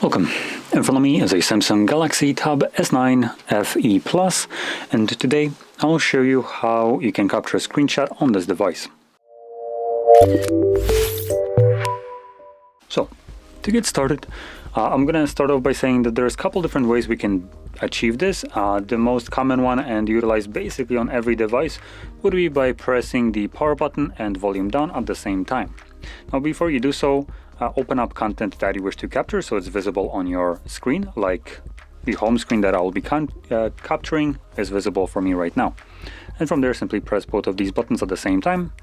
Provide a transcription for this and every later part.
Welcome. In front of me is a Samsung Galaxy Tab S9 FE Plus, and today I'll show you how you can capture a screenshot on this device. So, to get started, I'm gonna start off by saying that there's a couple different ways we can achieve this. The most common one and utilized basically on every device would be by pressing the power button and volume down at the same time. Now, before you do so, open up content that you wish to capture so it's visible on your screen, like the home screen that I will be capturing is visible for me right now. And from there, simply press both of these buttons at the same time.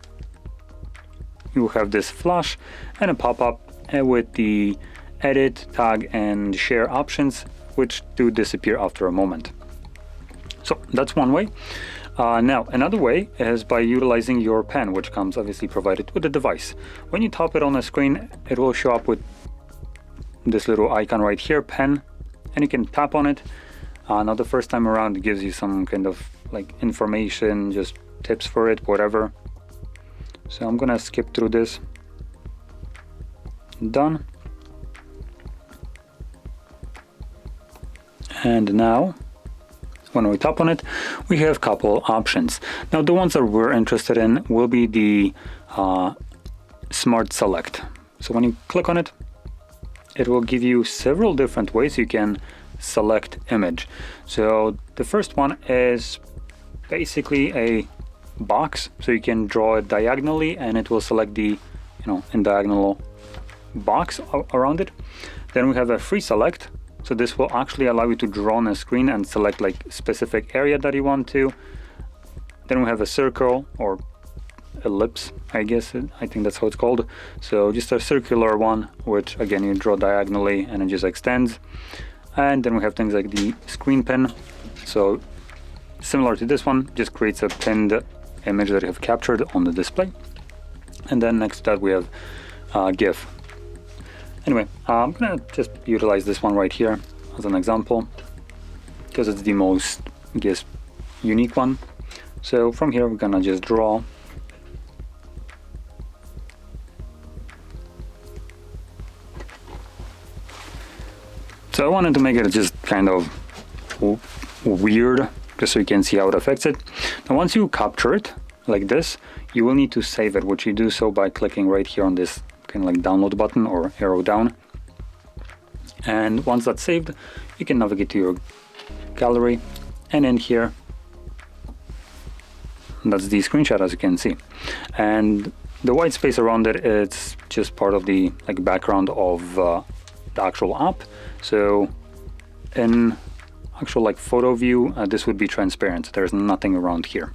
You will have this flash and a pop-up with the edit, tag, and share options, which do disappear after a moment. So that's one way. Now, another way is by utilizing your pen, which comes obviously provided with the device. When you tap it on the screen, it will show up with this little icon right here, pen, and you can tap on it. Now, the first time around, it gives you some kind of like information, just tips for it, whatever. So I'm gonna skip through this. Done. And now, when we tap on it, we have a couple options. Now, the ones that we're interested in will be the Smart Select. So when you click on it, it will give you several different ways you can select image. So the first one is basically a box, so you can draw it diagonally and it will select the in diagonal box around it. Then we have a free select. So this will actually allow you to draw on a screen and select like specific area that you want to. Then we have a circle or ellipse, I think that's how it's called. So just a circular one, which again you draw diagonally and it just extends. And then we have things like the screen pin. So similar to this one, just creates a pinned image that you have captured on the display. And then next to that we have GIF. Anyway, I'm gonna just utilize this one right here as an example because it's the most, I guess, unique one. So from here, we're gonna just draw. So I wanted to make it just kind of weird, just so you can see how it affects it. Now, once you capture it like this, you will need to save it, which you do so by clicking right here on this kind of like download button or arrow down. And once that's saved, you can navigate to your gallery, and in here, that's the screenshot, as you can see. And the white space around it, it's just part of the like background of the actual app. So in actual like photo view, this would be transparent. There's nothing around here.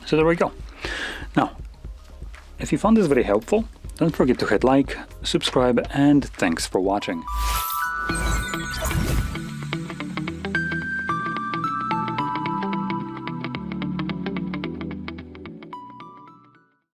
So there we go. Now, if you found this very helpful, don't forget to hit like, subscribe, and thanks for watching.